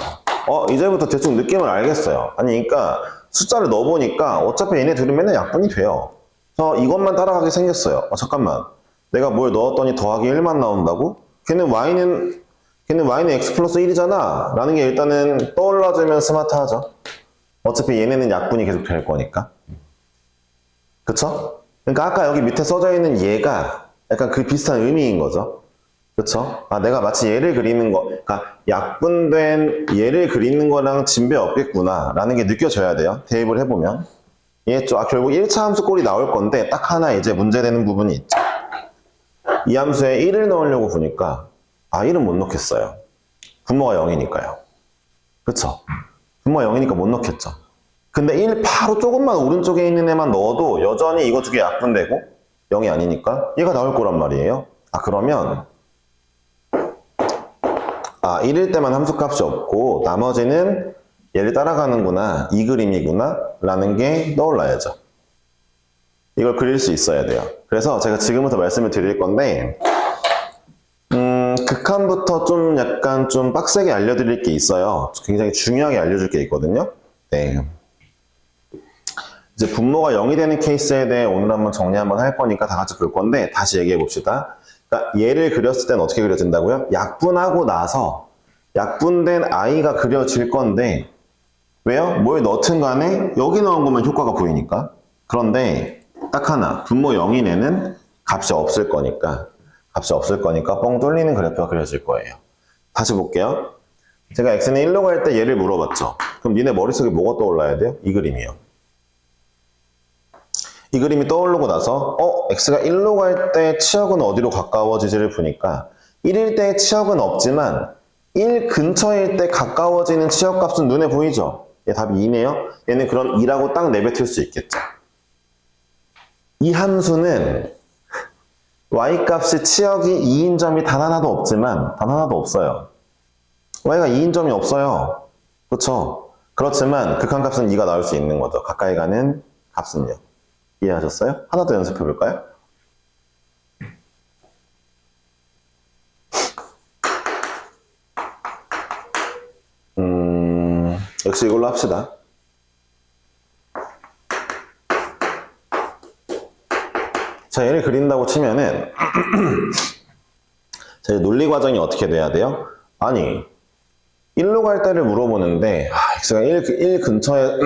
이제부터 대충 느낌을 알겠어요. 아니, 그러니까 숫자를 넣어보니까 어차피 얘네 둘이 맨날 약분이 돼요. 그래서 이것만 따라가게 생겼어요. 잠깐만. 내가 뭘 넣었더니 더하기 1만 나온다고? 걔는 y는 x 플러스 1이잖아. 라는 게 일단은 떠올라주면 스마트하죠. 어차피 얘네는 약분이 계속 될 거니까. 그쵸? 그러니까 아까 여기 밑에 써져 있는 얘가 약간 그 비슷한 의미인 거죠. 그쵸? 내가 마치 얘를 그리는 거, 그러니까 약분된 얘를 그리는 거랑 진배 없겠구나 라는 게 느껴져야 돼요. 대입을 해보면. 이해했죠? 결국 1차 함수 꼴이 나올 건데 딱 하나 이제 문제되는 부분이 있죠. 이 함수에 1을 넣으려고 보니까 1은 못 넣겠어요. 분모가 0이니까요. 그쵸? 분모가 0이니까 못 넣겠죠. 근데 1 바로 조금만 오른쪽에 있는 애만 넣어도 여전히 이거 두 개 약분되고 0이 아니니까 얘가 나올 거란 말이에요. 그러면 1일 때만 함수값이 없고 나머지는 얘를 따라가는구나, 이 그림이구나 라는 게 떠올라야죠. 이걸 그릴 수 있어야 돼요. 그래서 제가 지금부터 말씀을 드릴 건데 극한부터 좀 약간 좀 빡세게 알려드릴 게 있어요. 굉장히 중요하게 알려줄 게 있거든요. 네. 이제 분모가 0이 되는 케이스에 대해 오늘 한번 정리 한번 할 거니까 다 같이 볼 건데 다시 얘기해 봅시다. 그러니까 얘를 그렸을 때는 어떻게 그려진다고요? 약분하고 나서 약분된 i가 그려질 건데 왜요? 뭘 넣든 간에 여기 넣은 것만 효과가 보이니까. 그런데 딱 하나 분모 0이 내는 값이 없을 거니까 뻥 뚫리는 그래프가 그려질 거예요. 다시 볼게요. 제가 x는 1로 갈 때 얘를 물어봤죠. 그럼 니네 머릿속에 뭐가 떠올라야 돼요? 이 그림이요. 이 그림이 떠오르고 나서 x가 1로 갈 때 치역은 어디로 가까워지지를 보니까 1일 때 치역은 없지만 1 근처일 때 가까워지는 치역값은 눈에 보이죠? 얘 답이 2네요. 얘는 그럼 2라고 딱 내뱉을 수 있겠죠. 이 함수는 y값이 치역이 2인 점이 단 하나도 없어요. y가 2인 점이 없어요. 그렇죠? 그렇지만 극한값은 2가 나올 수 있는 거죠. 가까이 가는 값은요. 이해하셨어요? 하나 더 연습해 볼까요? 역시 이걸로 합시다. 자, 얘를 그린다고 치면은 자, 논리 과정이 어떻게 돼야 돼요? 아니 1로 갈 때를 물어보는데 x가 1 근처에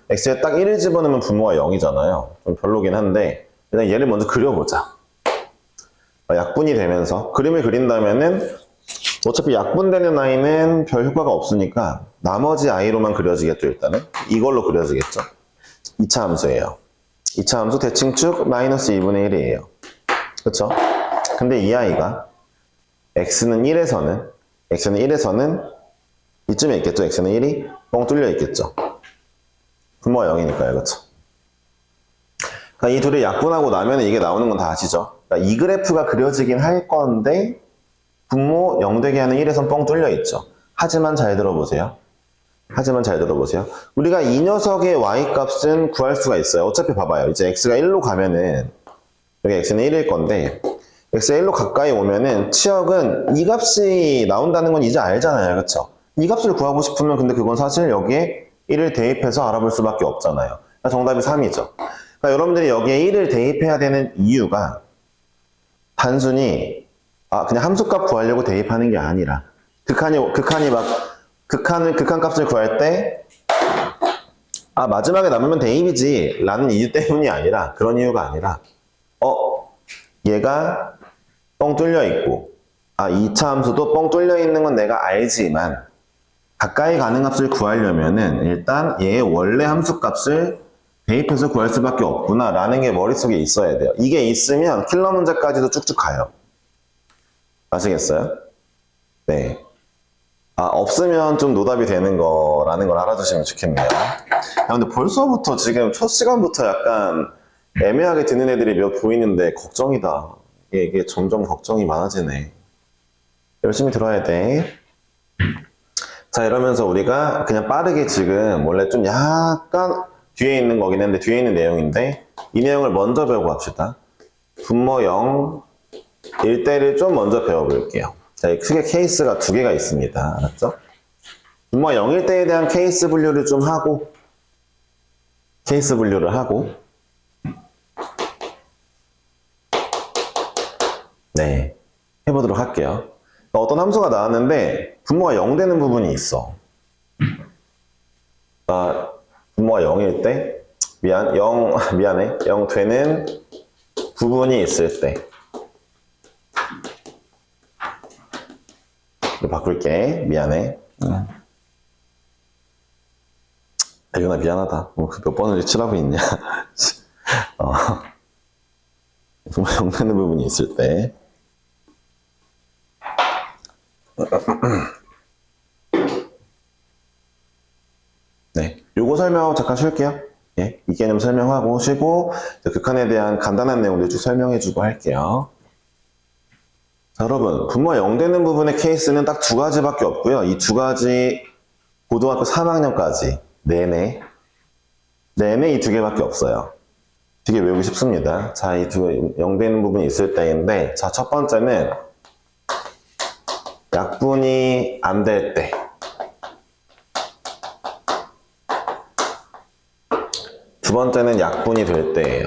x에 딱 1을 집어넣으면 분모가 0이잖아요. 좀 별로긴 한데 일단 얘를 먼저 그려보자. 약분이 되면서 그림을 그린다면은 어차피 약분되는 i는 별 효과가 없으니까 나머지 i로만 그려지겠죠. 일단은 이걸로 그려지겠죠. 2차 함수예요. 2차 함수 대칭축 마이너스 2분의 1이에요. 그렇죠? 근데 이 i가 x는 1에서는 이쯤에 있겠죠. x는 1이 뻥 뚫려 있겠죠. 분모가 0이니까요. 그렇죠? 그러니까 이 둘이 약분하고 나면 이게 나오는 건 다 아시죠? 그러니까 이 그래프가 그려지긴 할 건데 분모 0 되게 하는 1에선 뻥 뚫려 있죠. 하지만 잘 들어보세요. 우리가 이 녀석의 y값은 구할 수가 있어요. 어차피 봐봐요. 이제 x가 1로 가면은 여기 x는 1일 건데 x가 1로 가까이 오면은 치역은 이 값이 나온다는 건 이제 알잖아요. 그렇죠? 이 값을 구하고 싶으면 근데 그건 사실 여기에 1을 대입해서 알아볼 수밖에 없잖아요. 그러니까 정답이 3이죠. 그러니까 여러분들이 여기에 1을 대입해야 되는 이유가 단순히 그냥 함수값 구하려고 대입하는 게 아니라 극한값을 구할 때 마지막에 남으면 대입이지 라는 이유 때문이 아니라 그런 이유가 아니라 얘가 뻥 뚫려 있고 2차 함수도 뻥 뚫려 있는 건 내가 알지만 가까이 가는 값을 구하려면은 일단 얘의 원래 함수값을 대입해서 구할 수밖에 없구나 라는 게 머릿속에 있어야 돼요. 이게 있으면 킬러 문제까지도 쭉쭉 가요. 아시겠어요? 네. 없으면 좀 노답이 되는 거라는 걸 알아두시면 좋겠네요. 근데 벌써부터 지금 첫 시간부터 약간 애매하게 드는 애들이 몇 보이는데 걱정이다. 이게 점점 걱정이 많아지네. 열심히 들어야 돼. 자, 이러면서 우리가 그냥 빠르게 지금 원래 좀 약간 뒤에 있는 거긴 한데 뒤에 있는 내용인데 이 내용을 먼저 배우고 합시다. 분모 0 일대를 좀 먼저 배워볼게요. 자, 크게 케이스가 두 개가 있습니다. 알았죠? 분모 0일 때에 대한 케이스 분류를 좀 하고 네, 해보도록 할게요. 어떤 함수가 나왔는데 분모가 0 되는 부분이 있어. 분모가 0일 때 미안해 0 되는 부분이 있을 때 바꿀게. 미안해. 이거나 미안하다. 몇 번을 칠하고 있냐. 정말 0 되는 부분이 있을 때 네, 요거 설명하고 잠깐 쉴게요. 예, 이 개념 설명하고 쉬고 극한에 대한 간단한 내용들 쭉 설명해주고 할게요. 자, 여러분 분모 0 되는 부분의 케이스는 딱 두 가지밖에 없고요. 이 두 가지 고등학교 3학년까지 내내 이 두 개밖에 없어요. 되게 외우기 쉽습니다. 자, 이 두 0 되는 부분이 있을 때인데 자, 첫 번째는 약분이 안 될 때. 두 번째는 약분이 될 때예요.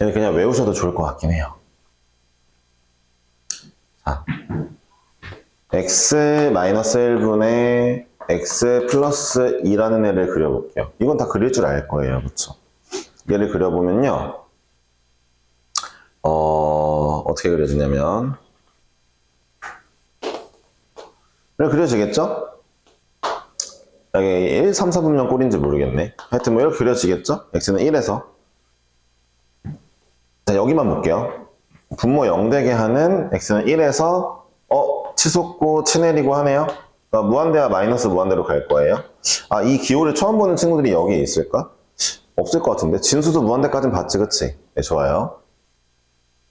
얘는 그냥 외우셔도 좋을 것 같긴 해요. 자, x-1분의 x 플러스 2라는 애를 그려볼게요. 이건 다 그릴 줄 알 거예요. 그쵸? 얘를 그려보면요. 어떻게 그려지냐면 이렇게 그려지겠죠? 여기 1, 3, 4분면 꼴인지 모르겠네. 하여튼 뭐 이렇게 그려지겠죠? x는 1에서. 자, 여기만 볼게요. 분모 0 되게 하는 x는 1에서 치솟고 치내리고 하네요. 그러니까 무한대와 마이너스 무한대로 갈 거예요. 아, 이 기호를 처음 보는 친구들이 여기에 있을까? 없을 것 같은데. 진수도 무한대까지는 봤지, 그치? 네, 좋아요.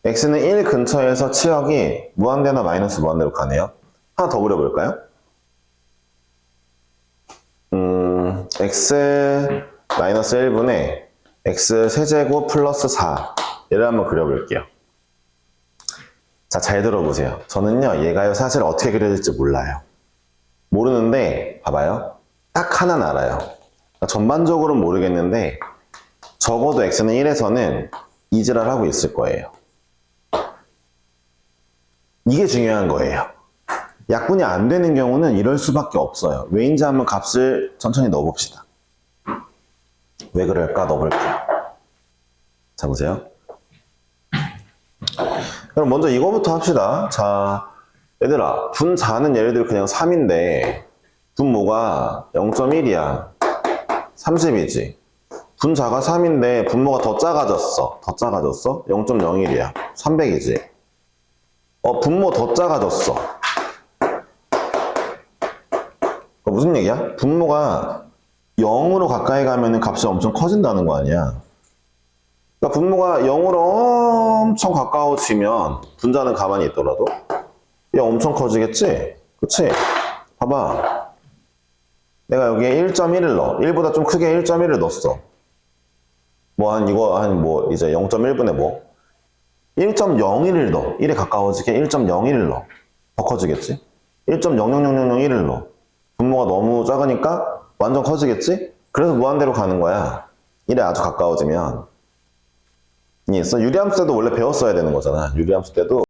x는 1 근처에서 치역이 무한대나 마이너스 무한대로 가네요. 하나 더 그려볼까요? x 마이너스 1분의 x 세제곱 플러스 4 얘를 한번 그려볼게요. 자, 잘 들어보세요. 저는요, 얘가요, 사실 어떻게 그려질지 몰라요. 모르는데, 봐봐요. 딱 하나는 알아요. 그러니까 전반적으로는 모르겠는데, 적어도 x는 1에서는 이지랄 하고 있을 거예요. 이게 중요한 거예요. 약분이 안 되는 경우는 이럴 수밖에 없어요. 왜인지 한번 값을 천천히 넣어봅시다. 왜 그럴까 넣어볼게요. 자, 보세요. 그럼 먼저 이거부터 합시다. 자, 얘들아, 분자는 예를 들어 그냥 3인데 분모가 0.1이야. 30이지. 분자가 3인데 분모가 더 작아졌어. 더 작아졌어? 0.01이야. 300이지. 분모 더 작아졌어. 무슨 얘기야? 분모가 0으로 가까이 가면 값이 엄청 커진다는 거 아니야. 그러니까 분모가 0으로 엄청 가까워지면 분자는 가만히 있더라도 얘 엄청 커지겠지? 그치? 봐봐. 내가 여기에 1.1을 넣어. 1보다 좀 크게 1.1을 넣었어. 이제 0.1분의 뭐? 1.01을 넣어. 1에 가까워지게 1.01을 넣어. 더 커지겠지? 1.00001을 넣어. 분모가 너무 작으니까 완전 커지겠지? 그래서 무한대로 가는 거야. 1에 아주 가까워지면. 이해했어? 유리함수 때도 원래 배웠어야 되는 거잖아. 유리함수 때도